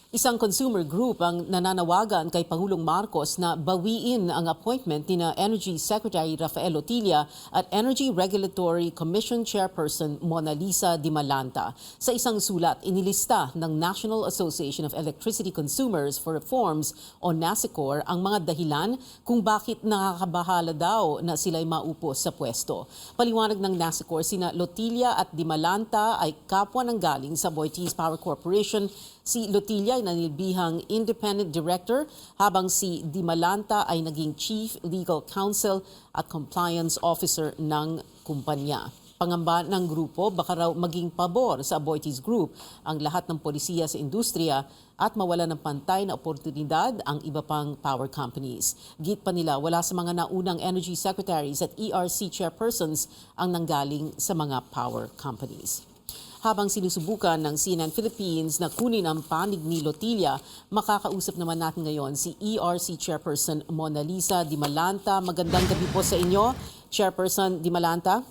Isang consumer group ang nananawagan kay Pangulong Marcos na bawiin ang appointment ni Energy Secretary Raphael Lotilla at Energy Regulatory Commission Chairperson Monalisa Dimalanta. Sa isang sulat, inilista ng National Association of Electricity Consumers for Reforms o NASECORE ang mga dahilan kung bakit nakababahala daw na sila'y maupo sa pwesto. Paliwanag ng NASECORE, sina Lotilla at Dimalanta ay kapwa nanggaling sa Aboitiz Power Corporation. Si Lotilla ay nanilbihang Independent Director habang si Dimalanta ay naging Chief Legal Counsel at Compliance Officer ng kumpanya. Pangamba ng grupo, baka raw maging pabor sa Aboitiz Group ang lahat ng polisiya sa industriya at mawala ng pantay na oportunidad ang iba pang power companies. Git pa nila, wala sa mga naunang Energy Secretaries at ERC Chairpersons ang nanggaling sa mga power companies. Habang sinusubukan ng CNN Philippines na kunin ang panig ni Lotilla, makakausap naman natin ngayon si ERC Chairperson Monalisa Dimalanta. Magandang gabi po sa inyo, Chairperson Dimalanta.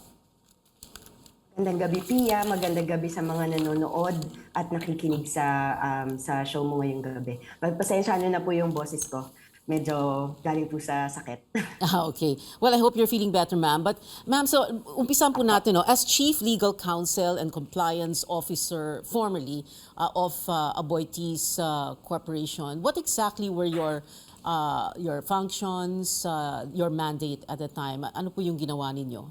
Magandang gabi, Pia. Magandang gabi sa mga nanonood at nakikinig sa show mo ngayong gabi. Pagpasensya na po yung boses ko. Medyo galing po sa sakit. Okay. Well, I hope you're feeling better, ma'am. But, ma'am, so umpisan po natin, no? As Chief Legal Counsel and Compliance Officer formerly of Aboitiz Corporation, what exactly were your functions, your mandate at the time? Ano po yung ginawa ninyo?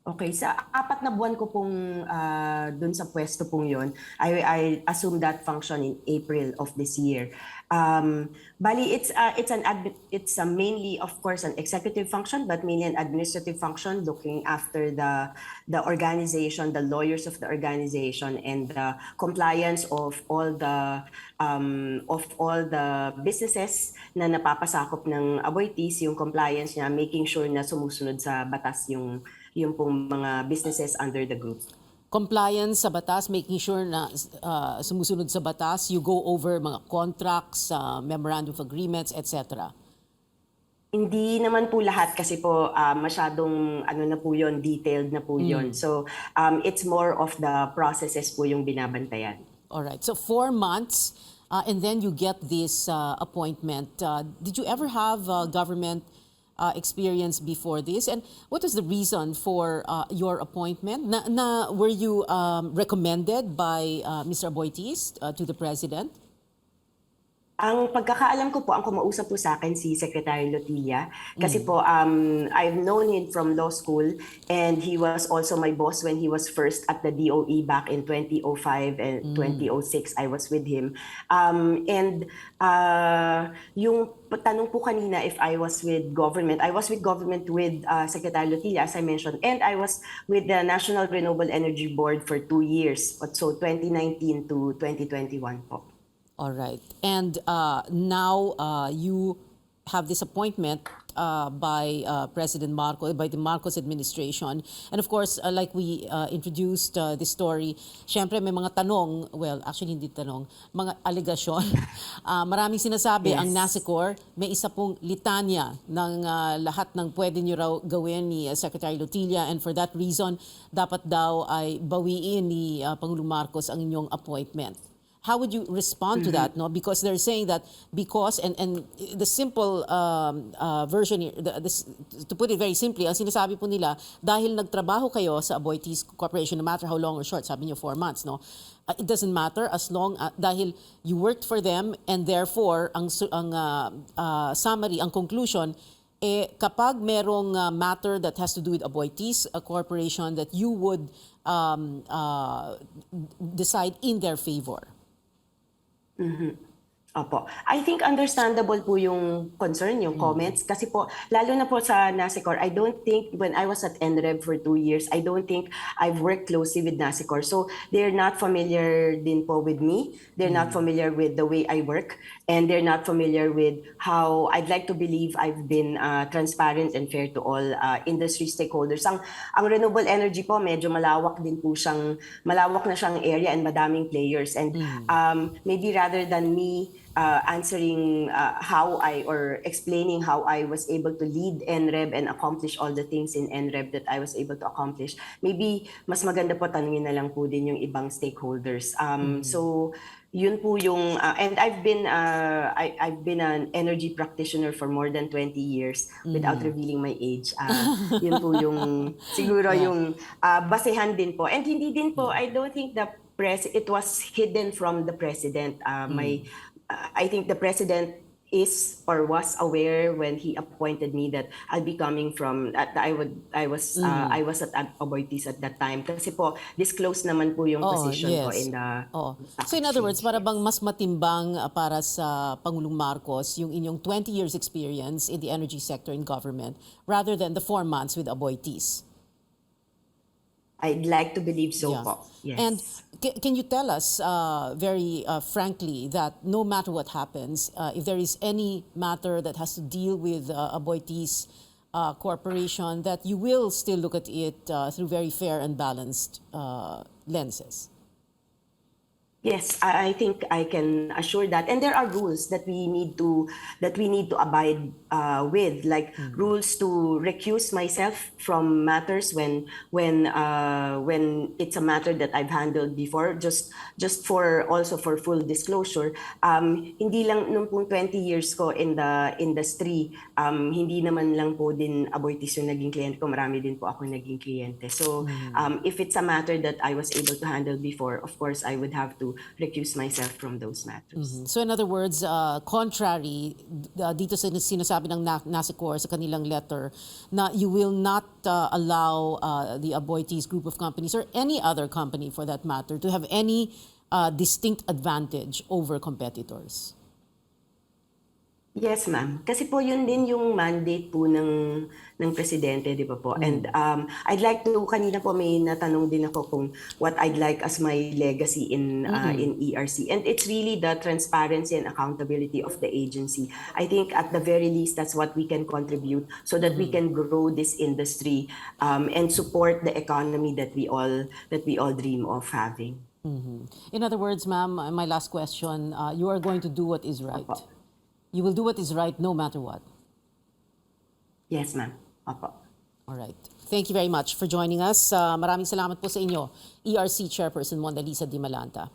Okay, sa 4 na buwan ko pong dun sa pwesto pong yun, I assumed that function in April of this year. Bali, it's mainly, of course, an executive function, but mainly an administrative function, looking after the organization, the lawyers of the organization, and the compliance of all the businesses na napapasakop ng Aboitiz, yung compliance niya, making sure na sumusunod sa batas yung pong mga businesses under the group. Compliance sa batas, making sure na sumusunod sa batas, you go over mga contracts, memorandum of agreements, etc. Hindi naman po lahat kasi po masyadong na po yun, detailed na po yun. So it's more of the processes po yung binabantayan. Alright, so 4 months and then you get this appointment. Did you ever have government experience before this, and what was the reason for your appointment? Were you recommended by Mr. Aboitiz to the President? Ang pagkakaalam ko po, ang kumausap po sa akin si Secretary Lotilla. Kasi po, I've known him from law school and he was also my boss when he was first at the DOE back in 2005 and 2006. I was with him. Yung tanong po kanina if I was with government with Secretary Lotilla, as I mentioned, and I was with the National Renewable Energy Board for 2 years, so 2019 to 2021 po. All right. And now you have this appointment by President Marcos, by the Marcos administration. And of course, like we introduced this story, syempre may mga tanong, well, actually hindi tanong, mga alegasyon. Maraming sinasabi ang NASECORE, may isa pong litanya ng lahat ng pwede nyo raw gawin ni Secretary Lotilla, and for that reason, dapat daw ay bawiin ni Pangulong Marcos ang inyong appointment. How would you respond to that? No, because they're saying that and the simple version here, to put it very simply, ang sinasabi po nila, dahil nagtrabaho kayo sa Aboitiz Corporation, no matter how long or short, sabi niyo 4 months, no, it doesn't matter as long dahil you worked for them, and therefore ang summary, ang conclusion, kapag merong matter that has to do with Aboitiz Corporation, that you would decide in their favor. Opo. I think understandable po yung concern, yung comments. Kasi po, lalo na po sa NASECORE, I don't think, when I was at NREB for 2 years, I don't think I've worked closely with NASECORE. So they're not familiar din po with me. They're not familiar with the way I work. And they're not familiar with how I'd like to believe I've been transparent and fair to all industry stakeholders. Ang renewable energy po, medyo malawak na siyang area and madaming players. And maybe rather than me answering explaining how I was able to lead NREB and accomplish all the things in NREB that I was able to accomplish. Maybe mas maganda po tanungin na lang po din yung ibang stakeholders. So yun po yung and I've been an energy practitioner for more than 20 years without revealing my age. Yun po yung siguro Yeah. yung basehan din po. And hindi din po, I don't think it was hidden from the president. I think the president is or was aware when he appointed me that I'll be coming from I was at Aboitiz at that time kasi po disclose naman po yung Oo, position ko yes. in the Oo. stock So in other words, exchange. para bang mas matimbang para sa Pangulong Marcos yung inyong 20 years experience in the energy sector in government rather than the 4 months with Aboitiz? I'd like to believe so Yeah. po. Yes. And can you tell us very frankly that no matter what happens, if there is any matter that has to deal with Aboitiz Corporation, that you will still look at it through very fair and balanced lenses? Yes, I think I can assure that, and there are rules that we need to abide with, like rules to recuse myself from matters when it's a matter that I've handled before. Just for also for full disclosure, hindi lang nung pong 20 years ko in the industry, hindi naman lang po din Aboitiz yung naging kliyente ko, marami din po ako naging kliyente. So if it's a matter that I was able to handle before, of course I would have to recuse myself from those matters. So in other words, contrary dito sa sinasabi ng NASECORE sa kanilang letter na you will not allow the Aboitiz Group of companies or any other company for that matter to have any distinct advantage over competitors. Yes, ma'am. Kasi po yun din yung mandate po ng presidente, di ba po? And I'd like to, kanina po may natanong din ako kung what I'd like as my legacy in ERC. And it's really the transparency and accountability of the agency. I think at the very least, that's what we can contribute so that we can grow this industry and support the economy that we all dream of having. In other words, ma'am, my last question, you are going to do what is right. Opo. You will do what is right no matter what. Yes, ma'am. Opo. All right. Thank you very much for joining us. Maraming salamat po sa inyo, ERC Chairperson Monalisa Dimalanta.